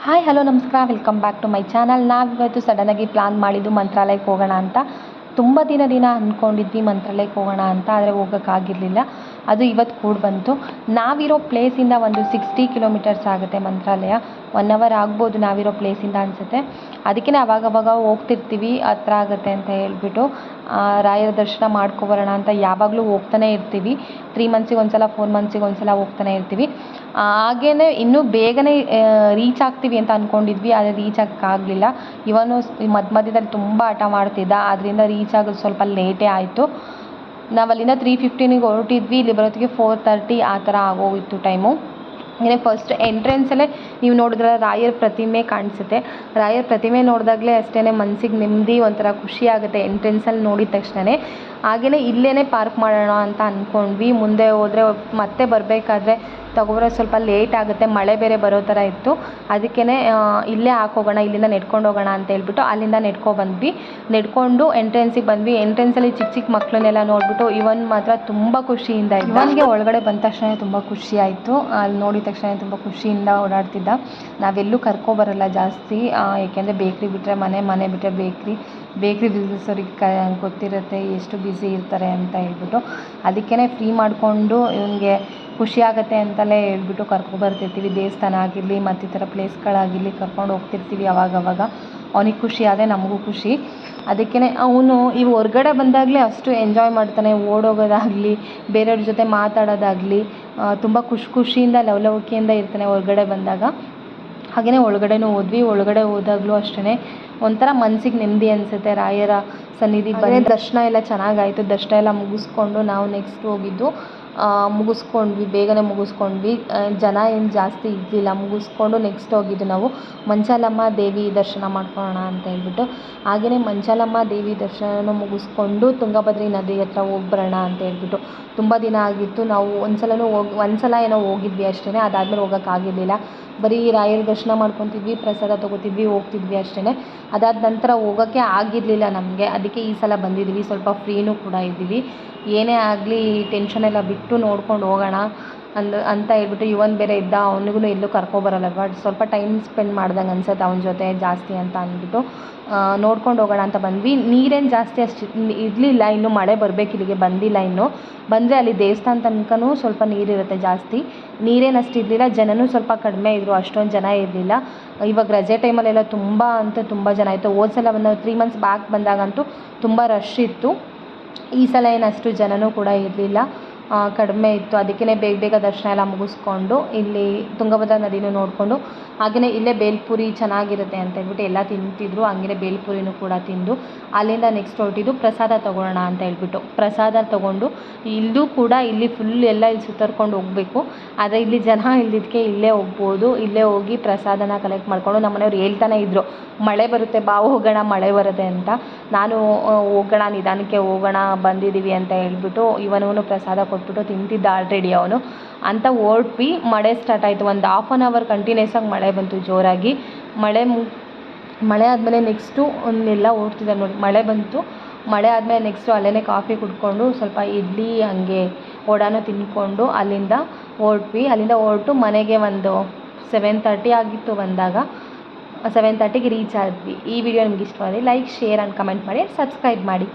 Hi hello ನಮಸ್ಕಾರ, welcome back to my channel. ನಾವಿವತ್ತು ಸಡನ್ನಾಗಿ ಪ್ಲ್ಯಾನ್ ಮಾಡಿದ್ದು ಮಂತ್ರಾಲಯಕ್ಕೆ ಹೋಗೋಣ ಅಂತ. ತುಂಬ ದಿನ ಅಂದ್ಕೊಂಡಿದ್ವಿ ಮಂತ್ರಾಲಯಕ್ಕೆ ಹೋಗೋಣ ಅಂತ, ಆದರೆ ಹೋಗೋಕ್ಕಾಗಿರಲಿಲ್ಲ. ಅದು ಇವತ್ತು ಕೂಡ ಬಂತು. ನಾವಿರೋ ಪ್ಲೇಸಿಂದ ಒಂದು 60 ಕಿಲೋಮೀಟರ್ಸ್ ಆಗುತ್ತೆ ಮಂತ್ರಾಲಯ. 1 ಅವರ್ ಆಗ್ಬೋದು ನಾವಿರೋ ಪ್ಲೇಸಿಂದ ಅನಿಸುತ್ತೆ. ಅದಕ್ಕೆ ಅವಾಗವಾಗ ಹೋಗ್ತಿರ್ತೀವಿ, ಹತ್ರ ಆಗುತ್ತೆ ಅಂತ ಹೇಳ್ಬಿಟ್ಟು ರಾಯರ ದರ್ಶನ ಮಾಡ್ಕೊಬರೋಣ ಅಂತ ಯಾವಾಗಲೂ ಹೋಗ್ತಾನೆ ಇರ್ತೀವಿ. 3 ಮಂತ್ಸಿಗೆ ಒಂದು ಸಲ, 4 ಮಂತ್ಸಿಗೆ ಒಂದು ಸಲ ಹೋಗ್ತಾನೆ ಇರ್ತೀವಿ. ಹಾಗೇ ಇನ್ನೂ ಬೇಗನೆ ರೀಚ್ ಆಗ್ತೀವಿ ಅಂತ ಅಂದ್ಕೊಂಡಿದ್ವಿ, ಆದರೆ ರೀಚ್ ಆಗೋಕ್ಕಾಗಲಿಲ್ಲ. ಇವನು ಮಧ್ಯದಲ್ಲಿ ತುಂಬ ಹಠ ಮಾಡ್ತಿದ್ದ, ಅದರಿಂದ ರೀಚ್ ಆಗೋದು ಸ್ವಲ್ಪ ಲೇಟೇ ಆಯಿತು. ನಾವು ಅಲ್ಲಿಂದ 3:15ಗೆ ಹೊರಟಿದ್ವಿ, ಇಲ್ಲಿ ಬರೋತ್ತಿಗೆ 4:30 ಆ ಥರ ಆಗೋಗಿತ್ತು ಟೈಮು. ಫಸ್ಟ್ ಎಂಟ್ರೆನ್ಸಲ್ಲೇ ನೀವು ನೋಡಿದ್ರೆ ರಾಯರ ಪ್ರತಿಮೆ ಕಾಣಿಸುತ್ತೆ. ರಾಯರ ಪ್ರತಿಮೆ ನೋಡಿದಾಗಲೇ ಅಷ್ಟೇ ಮನಸ್ಸಿಗೆ ನೆಮ್ಮದಿ, ಒಂಥರ ಖುಷಿ ಆಗುತ್ತೆ ಎಂಟ್ರೆನ್ಸಲ್ಲಿ ನೋಡಿದ ತಕ್ಷಣ. ಹಾಗೆಯೇ ಇಲ್ಲೇ ಪಾರ್ಕ್ ಮಾಡೋಣ ಅಂತ ಅಂದ್ಕೊಂಡ್ವಿ. ಮುಂದೆ ಹೋದರೆ ಮತ್ತೆ ಬರಬೇಕಾದ್ರೆ ತಗೊಬರೋದು ಸ್ವಲ್ಪ ಲೇಟ್ ಆಗುತ್ತೆ, ಮಳೆ ಬೇರೆ ಬರೋ ಥರ ಇತ್ತು. ಅದಕ್ಕೇ ಇಲ್ಲೇ ಹಾಕೋಗೋಣ, ಇಲ್ಲಿಂದ ನೆಡ್ಕೊಂಡು ಹೋಗೋಣ ಅಂತ ಹೇಳ್ಬಿಟ್ಟು ಅಲ್ಲಿಂದ ಬಂದ್ವಿ. ನೆಡ್ಕೊಂಡು ಎಂಟ್ರೆನ್ಸಿಗೆ ಬಂದ್ವಿ. ಎಂಟ್ರೆನ್ಸಲ್ಲಿ ಚಿಕ್ಕ ಮಕ್ಕಳನ್ನೆಲ್ಲ ನೋಡಿಬಿಟ್ಟು ಇವನ್ ಮಾತ್ರ ತುಂಬ ಖುಷಿಯಿಂದ ಇದ್ದ. ಇವನಿಗೆ ಒಳಗಡೆ ಬಂದ ತಕ್ಷಣ ತುಂಬ ಖುಷಿ ಆಯಿತು. ಅಲ್ಲಿ ನೋಡಿದ ತಕ್ಷಣ ತುಂಬ ಖುಷಿಯಿಂದ ಓಡಾಡ್ತಿದ್ದ. ನಾವೆಲ್ಲೂ ಕರ್ಕೊಬರಲ್ಲ ಜಾಸ್ತಿ, ಏಕೆಂದರೆ ಬೇಕ್ರಿ ಬಿಟ್ಟರೆ ಮನೆ ಬಿಟ್ಟರೆ ಬೇಕ್ರಿ ಬಿಸ್ನೆಸ್ಸವ್ರಿಗೆ ಗೊತ್ತಿರುತ್ತೆ ಎಷ್ಟು ಬ್ಯುಸಿ ಇರ್ತಾರೆ ಅಂತ ಹೇಳ್ಬಿಟ್ಟು. ಅದಕ್ಕೇ ಫ್ರೀ ಮಾಡಿಕೊಂಡು ಇವನಿಗೆ ಖುಷಿ ಆಗುತ್ತೆ ಅಂತಲೇ ಹೇಳ್ಬಿಟ್ಟು ಕರ್ಕೊಬರ್ತಿರ್ತೀವಿ. ದೇವಸ್ಥಾನ ಆಗಿರಲಿ ಮತ್ತು ಈ ಥರ ಪ್ಲೇಸ್ಗಳಾಗಿರಲಿ ಕರ್ಕೊಂಡು ಹೋಗ್ತಿರ್ತೀವಿ ಅವಾಗವಾಗ. ಅವನಿಗೆ ಖುಷಿ ಆದರೆ ನಮಗೂ ಖುಷಿ. ಅದಕ್ಕೇ ಅವನು ಹೊರ್ಗಡೆ ಬಂದಾಗಲೇ ಅಷ್ಟು ಎಂಜಾಯ್ ಮಾಡ್ತಾನೆ. ಓಡೋಗೋದಾಗಲಿ, ಬೇರೆಯವ್ರ ಜೊತೆ ಮಾತಾಡೋದಾಗಲಿ ತುಂಬ ಖುಷಿಯಿಂದ ಲವಲವಿಕೆಯಿಂದ ಇರ್ತಾನೆ ಹೊರ್ಗಡೆ ಬಂದಾಗ. ಹಾಗೆಯೇ ಒಳಗಡೆನೂ ಹೋದ್ವಿ. ಒಳಗಡೆ ಹೋದಾಗಲೂ ಅಷ್ಟೇ ಒಂಥರ ಮನಸ್ಸಿಗೆ ನೆಮ್ಮದಿ ಅನಿಸುತ್ತೆ. ರಾಯರ ಸನ್ನಿಧಿಗೆ ಬಂದರೆ ದರ್ಶನ ಎಲ್ಲ ಚೆನ್ನಾಗಾಯಿತು. ದರ್ಶನ ಎಲ್ಲ ಮುಗಿಸ್ಕೊಂಡು ನಾವು ನೆಕ್ಸ್ಟ್ ಹೋಗಿದ್ದು ಬೇಗನೆ ಮುಗಿಸ್ಕೊಂಡ್ವಿ. ಜನ ಏನು ಜಾಸ್ತಿ ಇದ್ದಿಲ್ಲ. ಮುಗಿಸ್ಕೊಂಡು ನೆಕ್ಸ್ಟ್ ಹೋಗಿದ್ದು ನಾವು ಮಂಚಾಲಮ್ಮ ದೇವಿ ದರ್ಶನ ಮಾಡ್ಕೊಳ್ಳೋಣ ಅಂತ ಹೇಳ್ಬಿಟ್ಟು. ಹಾಗೆಯೇ ಮಂಚಾಲಮ್ಮ ದೇವಿ ದರ್ಶನ ಮುಗಿಸ್ಕೊಂಡು ತುಂಗಭದ್ರಾ ನದಿ ಹತ್ರ ಹೋಗ್ಬರೋಣ ಅಂತ ಹೇಳ್ಬಿಟ್ಟು. ತುಂಬ ದಿನ ಆಗಿತ್ತು. ನಾವು ಒಂದು ಸಲ ಏನೋ ಹೋಗಿದ್ವಿ ಅಷ್ಟೇ. ಅದಾದಮೇಲೆ ಹೋಗೋಕ್ಕಾಗಿರಲಿಲ್ಲ. ಬರೀ ರಾಯರ ದರ್ಶನ ಮಾಡ್ಕೊತಿದ್ವಿ, ಪ್ರಸಾದ ತೊಗೋತಿದ್ವಿ, ಹೋಗ್ತಿದ್ವಿ ಅಷ್ಟೇ. ಅದಾದ ನಂತರ ಹೋಗೋಕ್ಕೆ ಆಗಿರಲಿಲ್ಲ ನಮಗೆ. ಅದಕ್ಕೆ ಈ ಸಲ ಬಂದಿದ್ದೀವಿ. ಸ್ವಲ್ಪ ಫ್ರೀನೂ ಕೂಡ ಇದ್ದೀವಿ. ಏನೇ ಆಗಲಿ ಟೆನ್ಷನ್ ಎಲ್ಲ ಬಿಟ್ಟು ನೋಡ್ಕೊಂಡು ಹೋಗೋಣ ಅಂತ ಹೇಳ್ಬಿಟ್ಟು. ಇವನ್ ಬೇರೆ ಇದ್ದ, ಅವನಿಗೂ ಎಲ್ಲೂ ಕರ್ಕೊಬರಲ್ಲ. ಬಟ್ ಸ್ವಲ್ಪ ಟೈಮ್ ಸ್ಪೆಂಡ್ ಮಾಡ್ದಂಗೆ ಅನ್ಸುತ್ತೆ ಅವನ ಜೊತೆ ಜಾಸ್ತಿ ಅಂತ ಅಂದ್ಬಿಟ್ಟು ನೋಡ್ಕೊಂಡು ಹೋಗೋಣ ಅಂತ ಬಂದ್ವಿ. ನೀರೇನು ಜಾಸ್ತಿ ಅಷ್ಟು ಇರಲಿಲ್ಲ, ಇನ್ನೂ ಮಳೆ ಬರಬೇಕು, ಇಲ್ಲಿಗೆ ಬಂದಿಲ್ಲ ಇನ್ನೂ. ಬಂದರೆ ಅಲ್ಲಿ ದೇವಸ್ಥಾನ ತನಕನೂ ಸ್ವಲ್ಪ ನೀರಿರುತ್ತೆ ಜಾಸ್ತಿ. ನೀರೇನು ಅಷ್ಟು ಇರಲಿಲ್ಲ. ಜನನೂ ಸ್ವಲ್ಪ ಕಡಿಮೆ ಇದ್ದರು, ಅಷ್ಟೊಂದು ಜನ ಇರಲಿಲ್ಲ. ಇವಾಗ ರಜೆ ಟೈಮಲ್ಲೆಲ್ಲ ತುಂಬ ಜನ ಇತ್ತು. ಹೋದ ಸಲ 3 ಮಂತ್ಸ್ ಬ್ಯಾಕ್ ಬಂದಾಗಂತೂ ತುಂಬ ರಶ್ ಇತ್ತು. ಈ ಸಲ ಏನು ಅಷ್ಟು ಜನನೂ ಕೂಡ ಇರಲಿಲ್ಲ, ಕಡಿಮೆ ಇತ್ತು. ಅದಕ್ಕೇ ಬೇಗ ದರ್ಶನ ಎಲ್ಲ ಮುಗಿಸ್ಕೊಂಡು ಇಲ್ಲಿ ತುಂಗಭದ್ರಾ ನದಿನೂ ನೋಡಿಕೊಂಡು ಹಾಗೆಯೇ ಇಲ್ಲೇ ಬೇಲ್ಪುರಿ ಚೆನ್ನಾಗಿರುತ್ತೆ ಅಂತ ಹೇಳ್ಬಿಟ್ಟು ಎಲ್ಲ ತಿಂತಿದ್ರು. ಹಂಗೆ ಬೇಲ್ಪುರಿನೂ ಕೂಡ ತಿಂದು ಅಲ್ಲಿಂದ ನೆಕ್ಸ್ಟ್ ಹೊರಟಿದ್ದು ಪ್ರಸಾದ ತೊಗೊಳ್ಳೋಣ ಅಂತ ಹೇಳ್ಬಿಟ್ಟು. ಪ್ರಸಾದ ತೊಗೊಂಡು ಇಲ್ಲೂ ಕೂಡ ಇಲ್ಲಿ ಫುಲ್ ಎಲ್ಲ ಇಲ್ಲಿ ಸುತ್ತರ್ಕೊಂಡು ಹೋಗಬೇಕು. ಆದರೆ ಇಲ್ಲಿ ಜನ ಇಲ್ಲದಕ್ಕೆ ಇಲ್ಲೇ ಹೋಗ್ಬೋದು. ಇಲ್ಲೇ ಹೋಗಿ ಪ್ರಸಾದನ ಕಲೆಕ್ಟ್ ಮಾಡಿಕೊಂಡು ನಮ್ಮ ಮನೆಯವ್ರು ಹೇಳ್ತಾನೆ ಇದ್ದರು, ಮಳೆ ಬರುತ್ತೆ ಬಾ ಹೋಗೋಣ, ಮಳೆ ಬರುತ್ತೆ ಅಂತ. ನಾನು ಹೋಗೋಣ, ನಿಧಾನಕ್ಕೆ ಹೋಗೋಣ, ಬಂದಿದ್ದೀವಿ ಅಂತ ಹೇಳ್ಬಿಟ್ಟು ಇವನೂ ಪ್ರಸಾದ ಕೊಟ್ಬಿಟ್ಟು ತಿಂತಿದ್ದ ಆಲ್ರೆಡಿ ಅವನು ಅಂತ ಹೊರಟ್ವಿ. ಮಳೆ ಸ್ಟಾರ್ಟ್ ಆಯಿತು. ಒಂದು ½ ಅನ್ ಅವರ್ ಕಂಟಿನ್ಯೂಸ್ ಆಗಿ ಮಳೆ ಬಂತು ಜೋರಾಗಿ. ಮಳೆ ಆದಮೇಲೆ ನೆಕ್ಸ್ಟು ಒಂದೆಲ್ಲ ಓಡ್ತಿದ್ದಾರೆ ನೋಡಿ. ಮಳೆ ಬಂತು. ಮಳೆ ಆದಮೇಲೆ ನೆಕ್ಸ್ಟು ಅಲ್ಲೇ ಕಾಫಿ ಕುಡ್ಕೊಂಡು ಸ್ವಲ್ಪ ಇಡ್ಲಿ ಹಂಗೆ ವಡಾನೂ ತಿಂದ್ಕೊಂಡು ಅಲ್ಲಿಂದ ಹೊರಟ್ವಿ. ಅಲ್ಲಿಂದ ಹೊರಟು ಮನೆಗೆ ಒಂದು 7:30 ಆಗಿತ್ತು ಬಂದಾಗ. 7:30ಗೆ ರೀಚ್ ಆದ್ವಿ. ಈ ವಿಡಿಯೋ ನಿಮ್ಗೆ ಇಷ್ಟವಾದರೆ ಲೈಕ್, ಶೇರ್ ಆ್ಯಂಡ್ ಕಮೆಂಟ್ ಮಾಡಿ, ಸಬ್ಸ್ಕ್ರೈಬ್ ಮಾಡಿ.